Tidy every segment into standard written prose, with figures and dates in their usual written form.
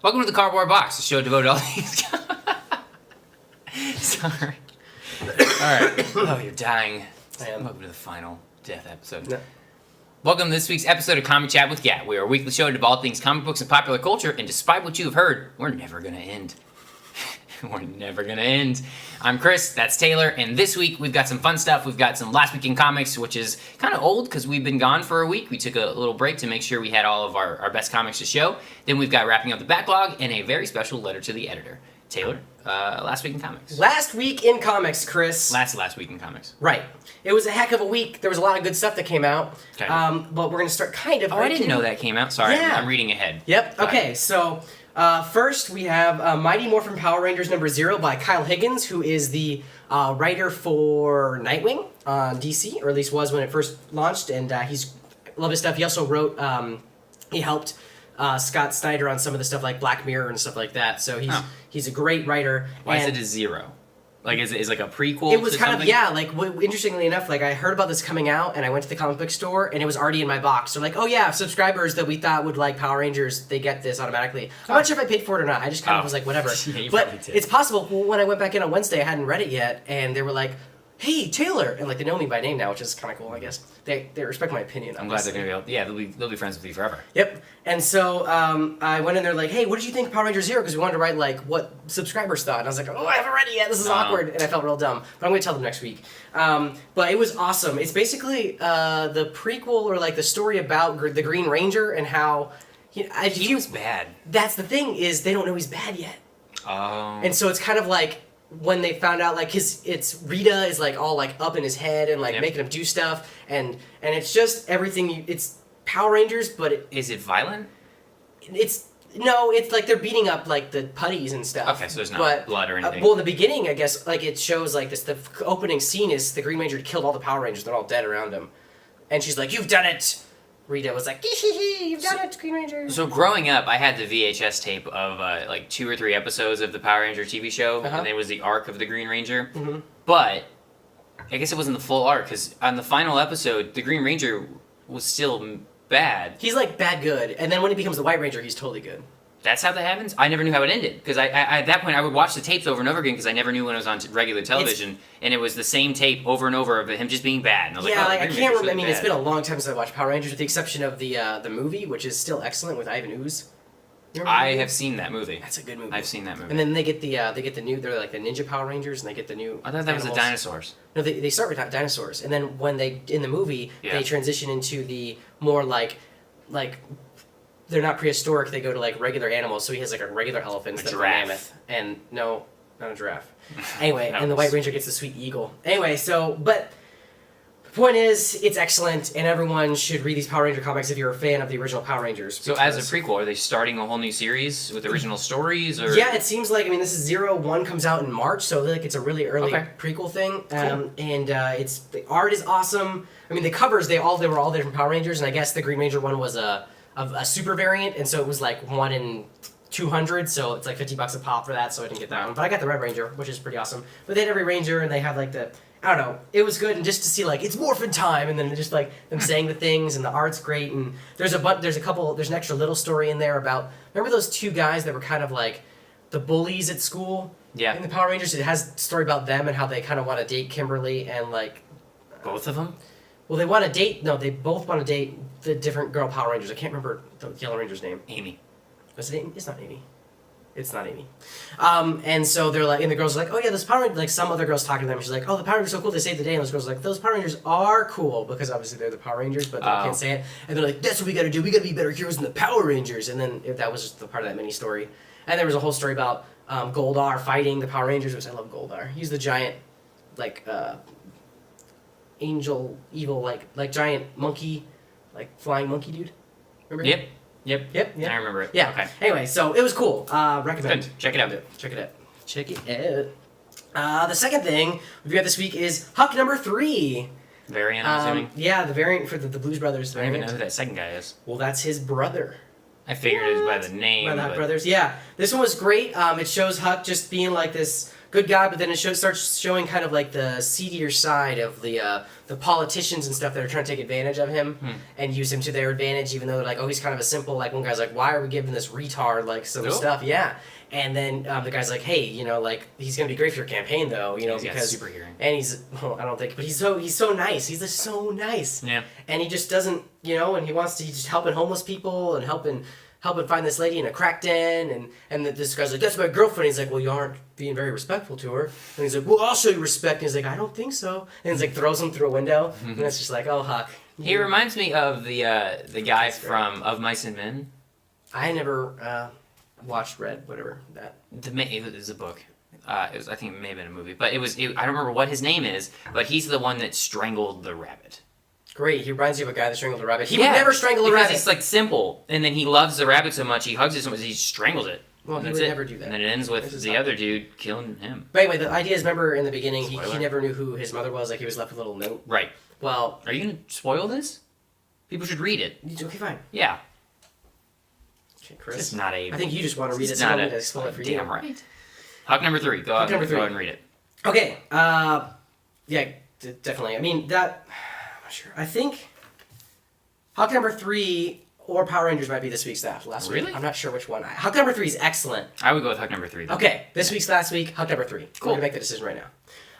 Welcome to the Cardboard Box, the show devoted to all these. Sorry. Alright. Oh, you're dying. I am. Welcome to the final death episode. No. Welcome to this week's episode of Comic Chat with Gat. We are a weekly show about all things comic books and popular culture, and despite what you have heard, we're never going to end. We're never going to end. I'm Chris, that's Taylor, and this week we've got some fun stuff. We've got some Last Week in Comics, which is kind of old because we've been gone for a week. We took a little break to make sure we had all of our best comics to show. Then we've got Wrapping Up the Backlog and a very special letter to the editor. Taylor, Last Week in Comics. Last week in comics, Chris. Last Week in Comics. Right. It was a heck of a week. There was a lot of good stuff that came out. Okay. But we're going to start kind of... Oh, I didn't know that came out. Sorry, Yeah. I'm reading ahead. Yep. Got Okay, it. so first we have Mighty Morphin Power Rangers #0 by Kyle Higgins, who is the writer for Nightwing on DC, or at least was when it first launched, and he's love his stuff. He also wrote, he helped Scott Snyder on some of the stuff like Black Mirror and stuff like that, so he's a great writer. Why and is it a 0? Like, is it like a prequel? It was to kind something? of, yeah, like, interestingly enough, like, I heard about this coming out, and I went to the comic book store, and it was already in my box. So, like, oh, yeah, subscribers that we thought would like Power Rangers, they get this automatically. I'm not sure if I paid for it or not. I just kind of was like, whatever. Yeah, you but probably did. it's possible. Well, when I went back in on Wednesday, I hadn't read it yet, and they were like, hey, Taylor! And, like, they know me by name now, which is kind of cool, I guess. They respect my opinion. I'm glad they're going to be able... Yeah, they'll be friends with you forever. Yep. And so I went in there like, hey, what did you think of Power Rangers Zero? Because we wanted to write like what subscribers thought. And I was like, oh, I haven't read it yet. This is awkward. And I felt real dumb. But I'm going to tell them next week. But it was awesome. It's basically the prequel or like the story about the Green Ranger and how... He was bad. That's the thing is they don't know he's bad yet. Oh. And so it's kind of like when they found out like it's Rita is like all like up in his head and like making him do stuff. And it's just everything. It's Power Rangers, but Is it violent? it's like they're beating up like the putties and stuff. Okay, so there's not blood or anything. Well, in the beginning, I guess, like it shows like this. The opening scene is the Green Ranger killed all the Power Rangers. They're all dead around him, and she's like, "You've done it." Rita was like, "You've done it, Green Ranger." So growing up, I had the VHS tape of like 2 or 3 episodes of the Power Ranger TV show, and it was the arc of the Green Ranger. Mm-hmm. But I guess it wasn't the full arc because on the final episode, the Green Ranger was still bad. He's like bad good, and then when he becomes the White Ranger, he's totally good. That's how that happens? I never knew how it ended. Because I at that point, I would watch the tapes over and over again because I never knew when it was on regular television. And it was the same tape over and over of him just being bad. And I was Yeah, like, I Green can't Ranger's remember. I mean, really it's bad. been a long time since I watched Power Rangers, with the exception of the movie, which is still excellent with Ivan Ooze. You remember that I movie? have seen that movie. That's a good movie. I've seen that movie. And then they get the new. They're like the Ninja Power Rangers, and they get the new. I thought that was the animals. dinosaurs. No, they start with dinosaurs, and then when they in the movie Yeah. they transition into the more like they're not prehistoric. They go to like regular animals. So he has like a regular elephant instead of a giraffe. mammoth, and no, not a giraffe. Anyway, That and the was- White Ranger gets the sweet eagle. Anyway, so but the point is, it's excellent, and everyone should read these Power Ranger comics if you're a fan of the original Power Rangers. So as a prequel, are they starting a whole new series with original stories? Or Yeah, it seems like, I mean, this is 01 comes out in March, so like it's a really early Okay. prequel thing. Cool. And it's the art is awesome. I mean, the covers they were all different Power Rangers, and I guess the Green Ranger one was a super variant, and so it was like 1 in 200, so it's like $50 a pop for that. So I didn't get that one, but I got the Red Ranger, which is pretty awesome. But they had every Ranger, and they had like I don't know, it was good, and just to see like it's morphin' time, and then just like them saying the things, and the art's great, and there's an extra little story in there about, remember those 2 guys that were kind of like the bullies at school? Yeah. In the Power Rangers, it has a story about them and how they kind of want to date Kimberly and like. both of them? Well, they want to date. No, they both want to date the different girl Power Rangers. I can't remember the Yellow Ranger's name. Amy. Was it Amy? It's not Amy. It's not Amy. And so they're like, and the girls are like, oh yeah, this Power Ranger, like some other girls talking to them. She's like, oh, the Power Rangers are so cool. They saved the day. And those girls are like, those Power Rangers are cool because obviously they're the Power Rangers, but they can't say it. And they're like, that's what we got to do. We got to be better heroes than the Power Rangers. And then that was just the part of that mini story. And there was a whole story about Goldar fighting the Power Rangers, which I love Goldar. He's the giant, like angel, evil, like giant monkey, like flying monkey dude. Remember him? Yep. I remember it. Yeah. Okay. Anyway, so it was cool. Recommend. Good. Check it out. Check it out. The second thing we've got this week is Huck #3. Variant, I'm assuming. Yeah, the variant for the Blues Brothers I don't even variant. know who that second guy is. Well, that's his brother. I figured it was by the name. By the Huck but- Brothers. Yeah. This one was great. It shows Huck just being like this good guy, but then it starts showing kind of like the seedier side of the politicians and stuff that are trying to take advantage of him and use him to their advantage, even though they're like, oh, he's kind of a simple, like, one guy's like, why are we giving this retard, like, some stuff? Yeah. And then the guy's like, hey, you know, like, he's going to be great for your campaign, though, you know, because... super hearing. And he's... Well, I don't think... But he's so nice. He's just so nice. Yeah. And he just doesn't, you know, and he wants to... He's just helping homeless people and helping find this lady in a crack den, and this guy's like, that's my girlfriend. He's like, well, you aren't being very respectful to her. And he's like, well, I'll show you respect. And he's like, I don't think so. And he's like, throws him through a window. And it's just like, oh, Huck. He reminds me of the guy from Of Mice and Men. I never watched whatever that. It was a book. I think it may have been a movie, but I don't remember what his name is. But he's the one that strangled the rabbit. Great, he reminds you of a guy that strangled a rabbit. He would never strangle a rabbit. Because it's like simple, and then he loves the rabbit so much, he hugs it so much, he strangles it. Well, he would never do that. And then it ends with the other dude killing him. But anyway, the idea is, remember in the beginning, he never knew who his mother was. Like, he was left with a little note. Right. Well, are you gonna spoil this? People should read it. Okay, fine. Yeah. Okay, Chris. It's not I think you just want to read it, so I'm going to spoil it for you. Damn right. Huck number 3. Go ahead and read it. Okay. Yeah, definitely. I mean, that... I'm not sure. I think... Huck number 3 or Power Rangers might be this week's last week. Really? I'm not sure which one. Huck number 3 is excellent. I would go with Huck number 3. Then. Okay, this week's last week, Huck number 3. Cool. We're going to make the decision right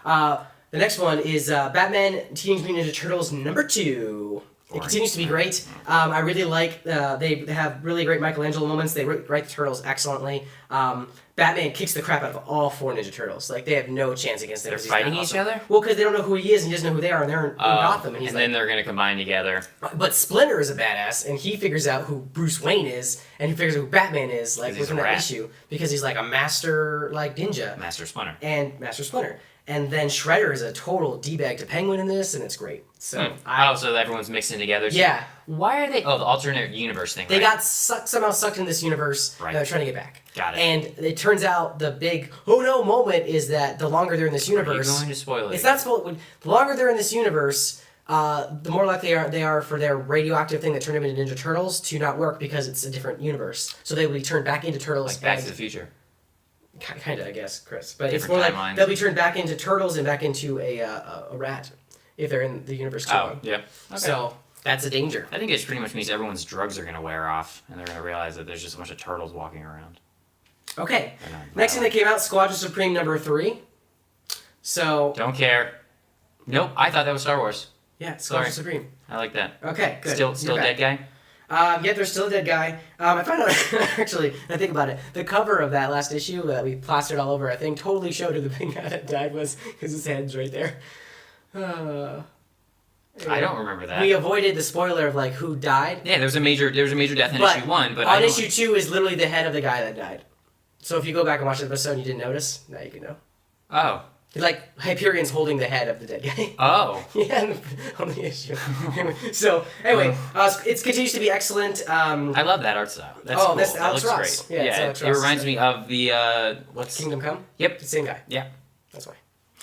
now. The next one is Batman Teenage Mutant Ninja Turtles number 2. It continues to be great. I really like, they have really great Michelangelo moments. They write the Turtles excellently. Batman kicks the crap out of all 4 Ninja Turtles. Like, they have no chance against them. They're fighting each other? Well, because they don't know who he is, and he doesn't know who they are, and they're in Gotham. And then they're going to combine together. But Splinter is a badass, and he figures out who Bruce Wayne is, and he figures out who Batman is, like, within that issue. Because he's, like, a master, like, ninja. Master Splinter. And then Shredder is a total D-bag to Penguin in this, and it's great. So so everyone's mixing together. Yeah. Why are they... Oh, the alternate universe thing, They got somehow sucked in this universe, and they're trying to get back. Got it. And it turns out the big, oh no moment is that the longer they're in this universe... Are you going to spoil it? It's not spoiled. The longer they're in this universe, the more likely they are for their radioactive thing that turned them into Ninja Turtles to not work because it's a different universe. So they will be turned back into Turtles. Like Back to the Future. Kind of, I guess, Chris. But different it's more timelines. like they'll be turned back into Turtles and back into a rat if they're in the universe too long. Yeah. Okay. So that's a danger. I think it pretty much means everyone's drugs are going to wear off, and they're going to realize that there's just a bunch of turtles walking around. Okay. Next thing that came out, Squadron Supreme number 3. So... Don't care. Nope, I thought that was Star Wars. Yeah, Squadron Supreme. I like that. Okay, good. Still dead guy? Yeah, there's still a dead guy. I found out, actually, I think about it, the cover of that last issue that we plastered all over, I think, totally showed who the big guy that died was, because his head's right there. I don't remember that. We avoided the spoiler of, like, who died. Yeah, there was a major death in issue 1, but on issue 2 is literally the head of the guy that died. So if you go back and watch the episode and you didn't notice, now you can know. Oh. Like, Hyperion's holding the head of the dead guy. Oh. Yeah, on the issue. So, anyway, it continues to be excellent. I love that art style. That's cool. That's that Alex looks Ross. great. Yeah, it reminds me of the, what's... Kingdom Come? Yep. The same guy. Yeah. That's why.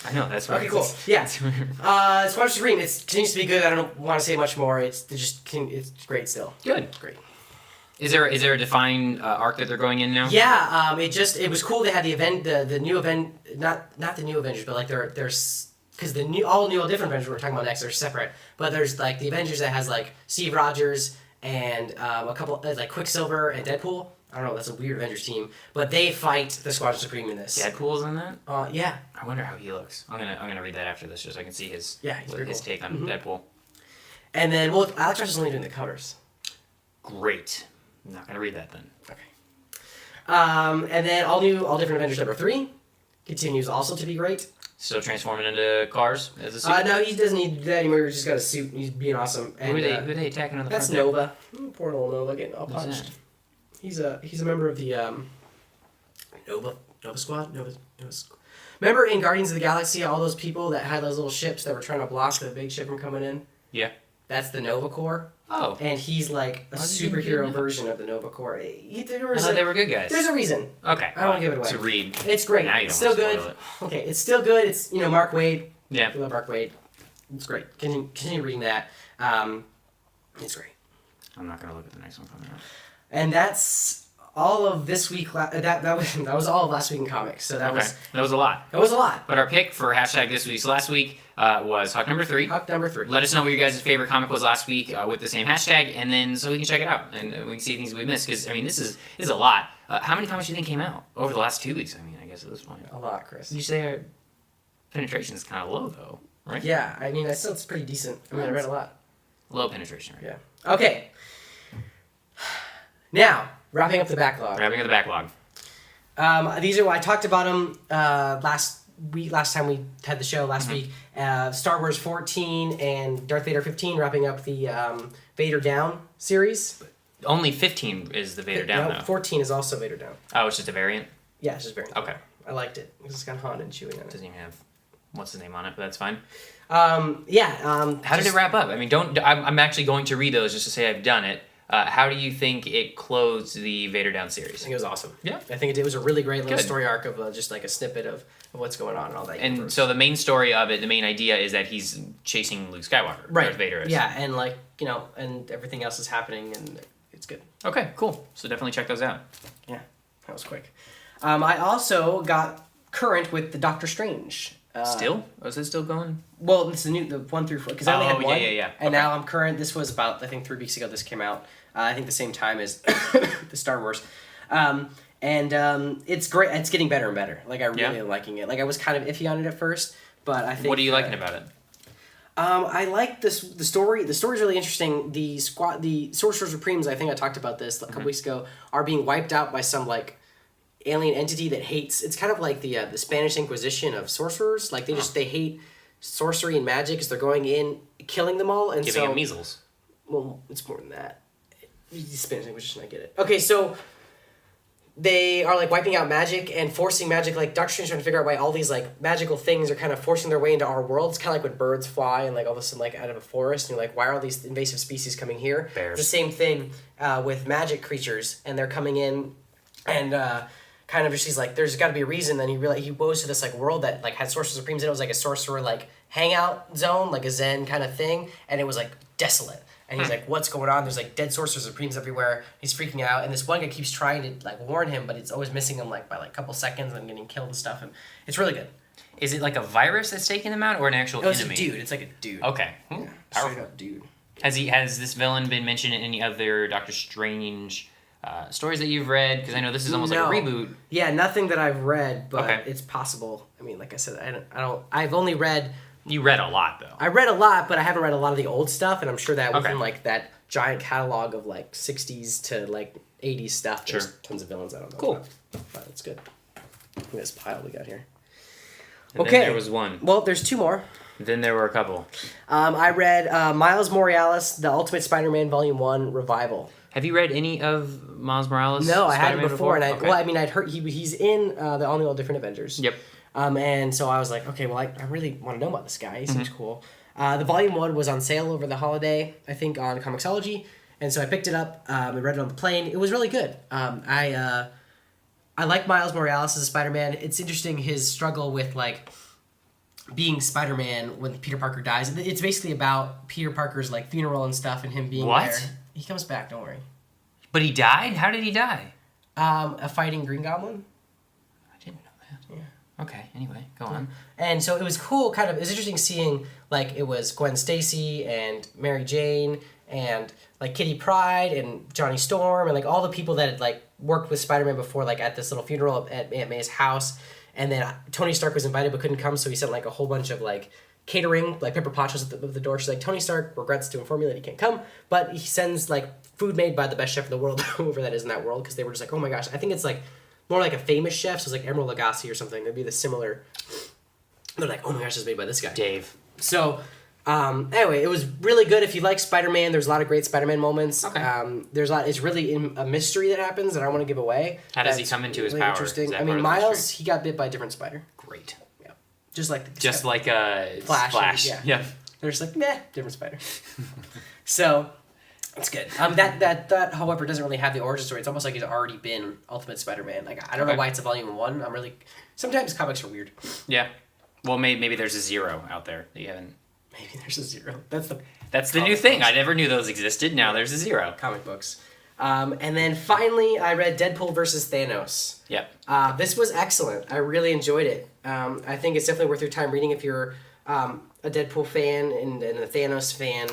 I know, that's right. Okay, cool. Yeah. Squadron Supreme, it continues to be good. I don't want to say much more. It's great still. Good. Great. Is there a defined arc that they're going in now? Yeah, it was cool. They had the new event, not the new Avengers, but like there's because all different Avengers we're talking about next are separate. But there's like the Avengers that has like Steve Rogers and a couple like Quicksilver and Deadpool. I don't know, that's a weird Avengers team, but they fight the Squadron Supreme in this. Deadpool's in that? Yeah. I wonder how he looks. I'm gonna read that after this just so I can see his take on Deadpool. And then Alex Ross is only doing the covers. Great. I'm not gonna read that then. Okay. And then All Different Avengers number 3 continues also to be great. Still transforming into cars as a suit? No, he doesn't need that anymore. He's just got a suit. He's being awesome. And, who are they attacking on the that's front? Nova. Poor little Nova getting all punched. He's a member of the Nova Squad. Nova Squad. Remember in Guardians of the Galaxy, all those people that had those little ships that were trying to block the big ship from coming in? Yeah. That's the Nova Corps. Oh. And he's like a superhero version of the Nova Corps. I thought they were good guys. There's a reason. Okay. I don't want to give it away. To read. It's great. Now you It's don't still want to good. spoil it. Okay, it's still good. It's, Mark Waid. Yeah. I love Mark Waid. It's great. Continue reading that. It's great. I'm not going to look at the next one coming up. And that's all of this week. That was all of last week in comics. So that was a lot. That was a lot. But our pick for hashtag this week's last week was Huck number 3. Huck number 3. Let us know what your guys' favorite comic was last week with the same hashtag, and then so we can check it out and we can see things we missed. Because I mean, this is a lot. How many comics do you think came out over the last 2 weeks? I mean, I guess at this point. A lot, Chris. You say our penetration is kind of low though, right? Yeah, I mean, it's pretty decent. I mean, I read a lot. Low penetration rate. Yeah. Okay. Now, wrapping up the backlog. Wrapping up the backlog. These are I talked about them last time we had the show last week. Star Wars 14 and Darth Vader 15 wrapping up the Vader Down series. Only 15 is the Vader Down, though. 14 is also Vader Down. Oh, it's just a variant? Yeah, it's just a variant. Okay. I liked it. It's got Han and Chewie on it. Doesn't even have what's his name on it, but that's fine. How did it wrap up? I mean, I'm actually going to read those just to say I've done it. How do you think it closed the Vader Down series? I think it was awesome. Yeah. I think it was a really great little story arc of just like a snippet of what's going on and all that. And so the main story of it, the main idea is that he's chasing Luke Skywalker. Right. Darth Vader is. Yeah, and like, and everything else is happening and it's good. Okay, cool. So definitely check those out. Yeah, that was quick. I also got current with the Doctor Strange. Still? Oh, is it still going? Well, it's the 1 through 4, because I only had one. Yeah. And now I'm current. This was about, I think, 3 weeks ago this came out. I think the same time as the Star Wars. It's great. It's getting better and better. Like, I really am liking it. Like, I was kind of iffy on it at first, but I think... What are you liking about it? I like the story. The story's really interesting. The Sorcerer Supremes, I think I talked about this a couple weeks ago, are being wiped out by some, like, alien entity that hates... It's kind of like the Spanish Inquisition of sorcerers. Like, they hate sorcery and magic because they're going in, killing them all, and Giving them measles. Well, it's more than that. Spanish Inquisition, I get it. Okay, so they are like wiping out magic and forcing magic. Like Doctor Strange trying to figure out why all these like magical things are kind of forcing their way into our world. It's kind of like when birds fly and like all of a sudden like out of a forest and you're like, why are all these invasive species coming here? Bears. It's the same thing with magic creatures, and they're coming in and kind of she's like, there's got to be a reason. Then he goes to this like world that like had Sorcerer Supremes in it. It was like a sorcerer like hangout zone, like a Zen kind of thing, and it was like desolate. And he's like, what's going on? There's like dead Sorcerer Supremes everywhere. He's freaking out. And this one guy keeps trying to like warn him, but it's always missing him like by like a couple seconds and getting killed and stuff. And it's really good. Is it like a virus that's taking them out or an actual It's enemy? a dude. It's like a dude. Okay. Yeah, Powerful. straight up dude. Has this villain been mentioned in any other Doctor Strange stories that you've read? Because I know this is almost like a reboot. Yeah, nothing that I've read, but Okay. it's possible. I mean, like I said, I've only read... You read a lot, though. I read a lot, but I haven't read a lot of the old stuff, and I'm sure that within Okay. like that giant catalog of like 60s to like 80s stuff, there's Sure. tons of villains I don't know Cool. about. But that's good. Look at this pile we got here. And Okay. then there was one. Well, there's 2 more. Then there were a couple. I read Miles Morales, The Ultimate Spider-Man Volume 1 Revival. Have you read any of Miles Morales? No, I hadn't Spider-Man before, and Okay. I'd heard he's in the All Different Avengers. Yep. And so I was like, okay, well, I really want to know about this guy. He seems cool. The Volume 1 was on sale over the holiday, I think, on Comixology, and so I picked it up and read it on the plane. It was really good. I like Miles Morales as a Spider-Man. It's interesting his struggle with like being Spider-Man when Peter Parker dies. It's basically about Peter Parker's like funeral and stuff and him being What? there. He comes back, don't worry. But he died? How did he die? A fighting Green Goblin. I didn't know that. Yeah. Okay, anyway, go on. And so it was cool, it was interesting seeing, like, it was Gwen Stacy and Mary Jane and, like, Kitty Pryde and Johnny Storm and, like, all the people that had, like, worked with Spider-Man before, like, at this little funeral at Aunt May's house. And then Tony Stark was invited but couldn't come, so he sent, like, a whole bunch of, like, catering, like, Pepper Potts was at the door. She's like, Tony Stark regrets to inform you that he can't come, but he sends, like, food made by the best chef in the world, whoever that is in that world, because they were just like, oh my gosh, I think it's, like, more like a famous chef, so it's like Emerald Lagasse or something. It'd be the similar. They're like, oh my gosh, it's made by this guy. Dave. So, anyway, it was really good. If you like Spider-Man, there's a lot of great Spider-Man moments. Okay. There's a lot. It's really a mystery that happens that I don't want to give away. How does he come into his really power? Interesting. Is that I part mean, of the Miles, mystery? he got bit by a different spider. Great. Yeah. Just like Flash. Yeah. Yeah. They're just like, meh, different spider. So, it's good. That, however, doesn't really have the origin story. It's almost like he's already been Ultimate Spider-Man. Like, I don't know why it's a volume 1. Sometimes comics are weird. Yeah. Well, maybe there's a 0 out there that you haven't... Maybe there's a 0. That's the new thing. I never knew those existed. Now there's a 0. Comic books. And then finally, I read Deadpool versus Thanos. Yep. This was excellent. I really enjoyed it. I think it's definitely worth your time reading if you're a Deadpool fan and a Thanos fan.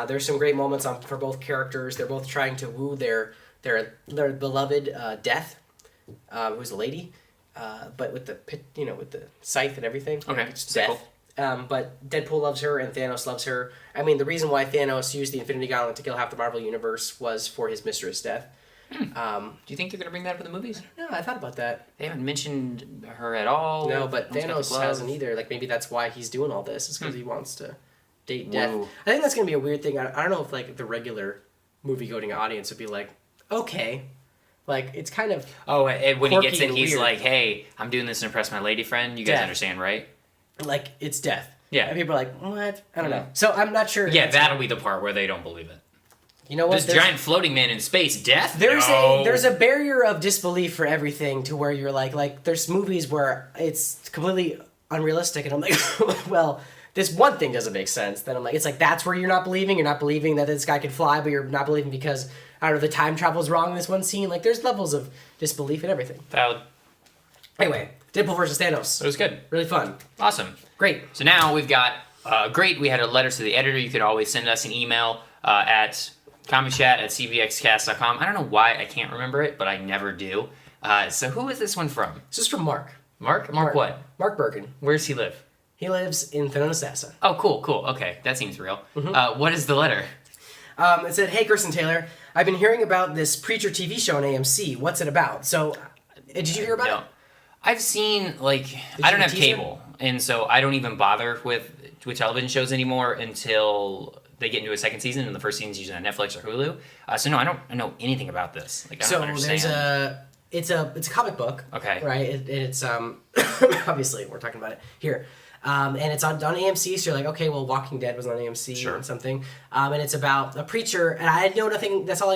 There's some great moments for both characters. They're both trying to woo their beloved Death, who's a lady, but with the scythe and everything. Okay, it's Death. But Deadpool loves her and Thanos loves her. I mean, the reason why Thanos used the Infinity Gauntlet to kill half the Marvel Universe was for his mistress, Death. Do you think they're going to bring that up in the movies? No, I thought about that. They haven't mentioned her at all. No, but Thanos hasn't either. Like, maybe that's why he's doing all this. It's because he wants to date Death. Whoa. I think that's going to be a weird thing. I don't know if, like, the regular movie-going audience would be like, okay. Like, it's kind of when he gets in, and he's weird. like, hey, I'm doing this to impress my lady friend. You guys Death. understand, right? Like, it's Death. Yeah. And people are like, what? I don't know. So I'm not sure. Yeah, that'll be the part where they don't believe it. You know what? This giant floating man in space, Death? There's a barrier of disbelief for everything to where you're like there's movies where it's completely unrealistic and I'm like, well, this one thing doesn't make sense. Then I'm like, it's like that's where you're not believing. You're not believing that this guy can fly, but you're not believing because I don't know, the time travel's wrong in this one scene. Like there's levels of disbelief and everything. Valid. Anyway, Deadpool versus Thanos. It was good. Really fun. Awesome. Great. So now we've got we had a letter to the editor. You could always send us an email at comicchat@cbxcast.com. I don't know why I can't remember it, but I never do. So who is this one from? This is from Mark. Mark what? Mark Bergen. Where does he live? He lives in Thonotassa. Oh, cool. Okay, that seems real. What is the letter? It said, "Hey, Chris and Taylor, I've been hearing about this Preacher TV show on AMC. What's it about?" So, did you hear about it? I've seen, I don't have cable, and so I don't even bother with television shows anymore until they get into a second season, and the first season's usually on Netflix or Hulu. So no, I don't know anything about this. I don't understand. It's a comic book. Okay. Right? It's obviously, we're talking about it here. And it's on AMC, so you're like, okay, well, Walking Dead was on AMC Sure. and something. And it's about a preacher, and I know nothing, that's all I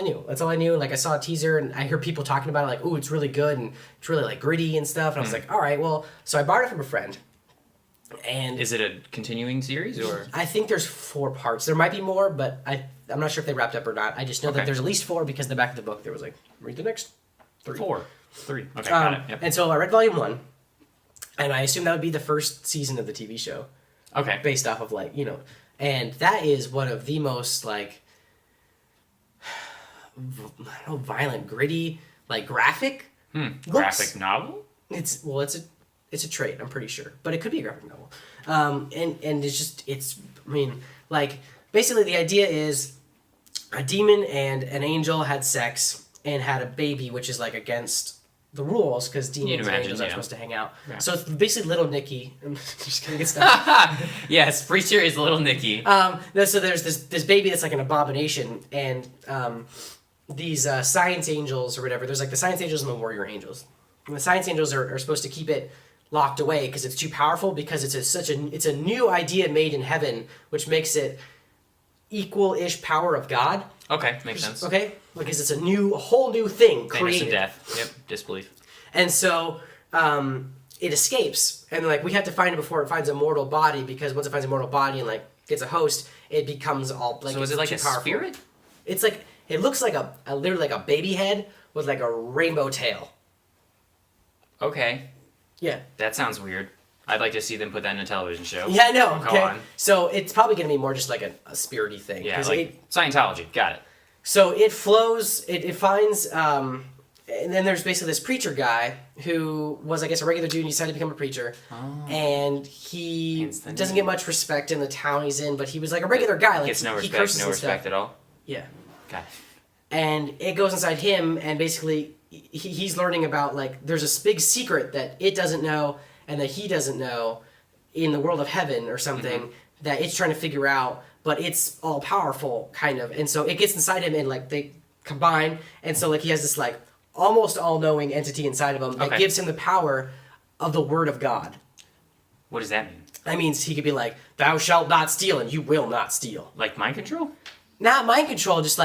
knew. Like, I saw a teaser, and I hear people talking about it, like, ooh, it's really good, and it's really, gritty and stuff. And I was like, all right, well, so I borrowed it from a friend. And is it a continuing series, or? I think there's 4 parts. There might be more, but I'm not sure if they wrapped up or not. I just know that there's at least 4 because in the back of the book there was read the next 3. 3. Okay, got it. Yep. And so I read volume 1. And I assume that would be the first season of the TV show. Okay. Based off of and that is one of the most violent, gritty, graphic. Graphic novel? It's a trait, I'm pretty sure, but it could be a graphic novel. And basically the idea is a demon and an angel had sex and had a baby, which is against the rules because demons and angels aren't supposed to hang out. Yeah. So it's basically Little Nicky. I'm just gonna get stuff. Yes, Preacher is Little Nicky. So there's this baby that's an abomination, and these science angels or whatever. There's the science angels and the warrior angels. And the science angels are supposed to keep it locked away because it's too powerful because it's a new idea made in heaven, which makes it equal-ish power of God. Okay, makes sense. Okay, because it's a whole new thing created. Thanos death. Yep, disbelief. And so it escapes, and we have to find it before it finds a mortal body because once it finds a mortal body and gets a host, it becomes all So is it a powerful. spirit? It's it looks like literally a baby head with a rainbow tail. Okay. Yeah. That sounds weird. I'd like to see them put that in a television show. Yeah, I know. Go Okay. on. So it's probably going to be more just a spirity thing. Yeah, Scientology. Got it. So it flows, it finds, and then there's basically this preacher guy who was, I guess, a regular dude and he decided to become a preacher. Oh. And he doesn't get much respect in the town he's in, but he was a regular guy. Gets no respect at all? Yeah. Got it. And it goes inside him, and basically he's learning about, there's a big secret that it doesn't know and that he doesn't know in the world of heaven or something that it's trying to figure out, but it's all powerful, kind of. And so it gets inside him and they combine, and so he has this almost all-knowing entity inside of him that gives him the power of the word of God. What does that mean? That means he could be thou shalt not steal, and you will not steal. Like mind control? Not mind control, just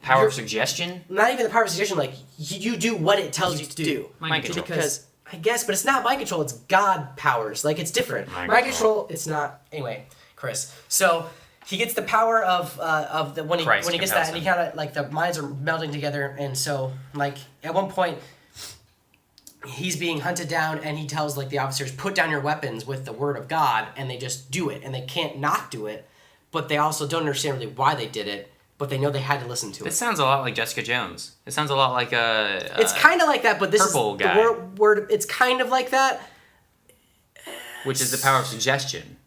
power of suggestion? Not even the power of suggestion, you do what it tells you to do. Mind control. Because I guess, but it's not mind control, it's God powers. It's different. Mind control, it's not. Anyway, Chris. So he gets the power of the when he Christ gets compels that, and he him. kind of like the minds are melding together, and so like at one point he's being hunted down, and he tells like the officers, put down your weapons with the word of God, and they just do it, and they can't not do it, but they also don't understand really why they did it, but they know they had to listen to it. This sounds a lot like Jessica Jones. It sounds a lot like a It's kind of like that, but this purple is guy. the word. It's kind of like that. which is the power of suggestion.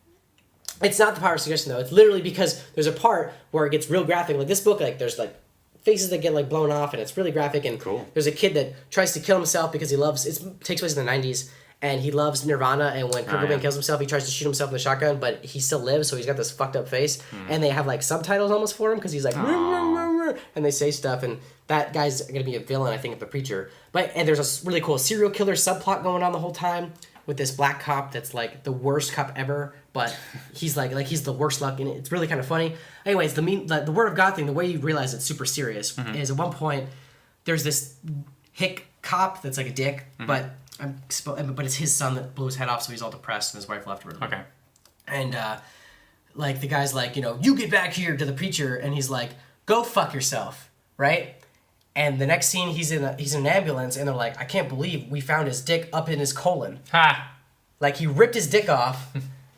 It's not the power of suggestion though. It's literally because there's a part where it gets real graphic. Like this book, like there's like faces that get like blown off, and it's really graphic. And Cool. There's a kid that tries to kill himself because he loves. It takes place in the '90s, and he loves Nirvana. And when Kurt Cobain yeah. kills himself, he tries to shoot himself with a shotgun, but he still lives. So he's got this fucked up face, and they have like subtitles almost for him because he's like, and they say stuff, and that guy's gonna be a villain, I think, of the preacher. But and there's a really cool serial killer subplot going on the whole time with this black cop that's like the worst cop ever, but he's like he's the worst luck in it. It's really kind of funny. Anyways, the word of God thing, the way you realize it's super serious is at one point there's this hick cop that's like a dick, but it's his son that blew his head off, so he's all depressed, and his wife left him. Okay. And like the guy's like, you get back here to the preacher, and he's like, go fuck yourself, right? And the next scene, he's in an ambulance, and they're like, I can't believe we found his dick up in his colon. Ha! Like, he ripped his dick off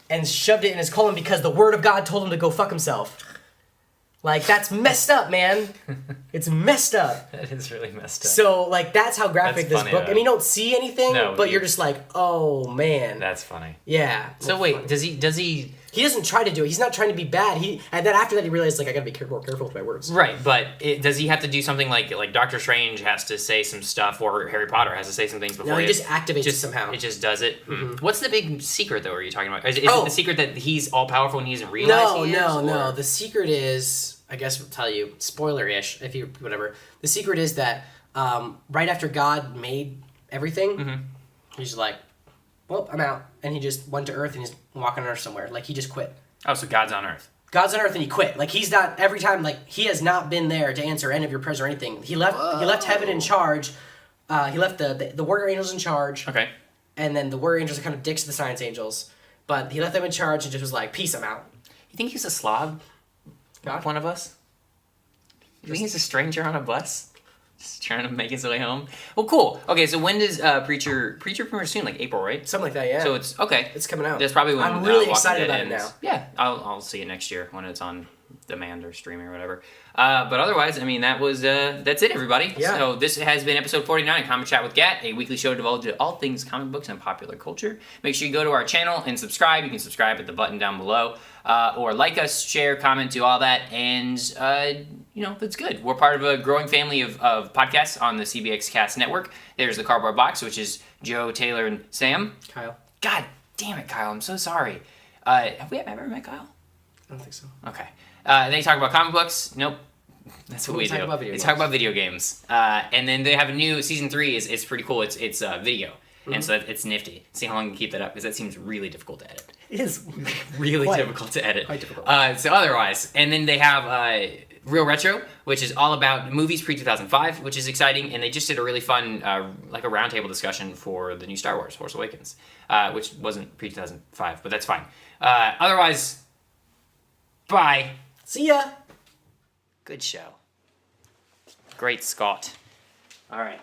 and shoved it in his colon because the word of God told him to go fuck himself. Like, that's messed up, man. It's messed up. That is really messed up. So, like, that's how graphic That's this funny, book. though. I mean, you don't see anything, No, but you're just like, oh man. That's funny. Yeah. So Well, wait, funny. does he? He doesn't try to do it. He's not trying to be bad. And then after that, he realized, like, I gotta be more careful with my words. Right, but does he have to do something like Doctor Strange has to say some stuff, or Harry Potter has to say some things before? No, he just activates it somehow. It just does it. What's the big secret though? Are you talking about? Is it the secret that he's all powerful and he doesn't realize? No. The secret is, I guess I'll tell you, spoiler-ish, if you whatever. The secret is that right after God made everything, he's like, well, I'm out. And he just went to Earth, and he's walking on Earth somewhere. Like, he just quit. Oh, so God's on Earth. God's on Earth, and he quit. Like, he's not, every time, like, he has not been there to answer any of your prayers or anything. He left heaven in charge. He left the warrior angels in charge. Okay. And then the warrior angels are kind of dicks to the science angels. But he left them in charge and just was like, peace, I'm out. You think he's a slob? God? One of us? You think he's a stranger on a bus? Just trying to make his way home? Well, cool. Okay, so when does Preacher premiere soon? Like April, right? Something like that, yeah. So it's, okay. It's coming out. That's probably when I'm really Walking excited Dead about it ends. now. Yeah, I'll see it next year when it's on demand or streaming or whatever. But otherwise, I mean, that's it, everybody. Yeah. So this has been episode 49 of Comic Chat with Gat, a weekly show devoted to all things comic books and popular culture. Make sure you go to our channel and subscribe. You can subscribe at the button down below. Or like us, share, comment, do all that. And, that's good. We're part of a growing family of podcasts on the CBX Cast Network. There's the Cardboard Box, which is Joe, Taylor, and Sam. Kyle. God damn it, Kyle. I'm so sorry. Have we ever met Kyle? I don't think so. Okay. And they talk about comic books. Nope. That's what we do. talk about video They games. talk about video games. And then they have a new season 3. It's pretty cool. It's video. And so it's nifty. See how long you can keep that up, because that seems really difficult to edit. It is Really Quite. difficult to edit. Quite difficult. So otherwise, and then they have Real Retro, which is all about movies pre-2005, which is exciting, and they just did a really fun, like a roundtable discussion for the new Star Wars, Force Awakens, which wasn't pre-2005, but that's fine. Otherwise, bye. See ya. Good show. Great Scott. All right.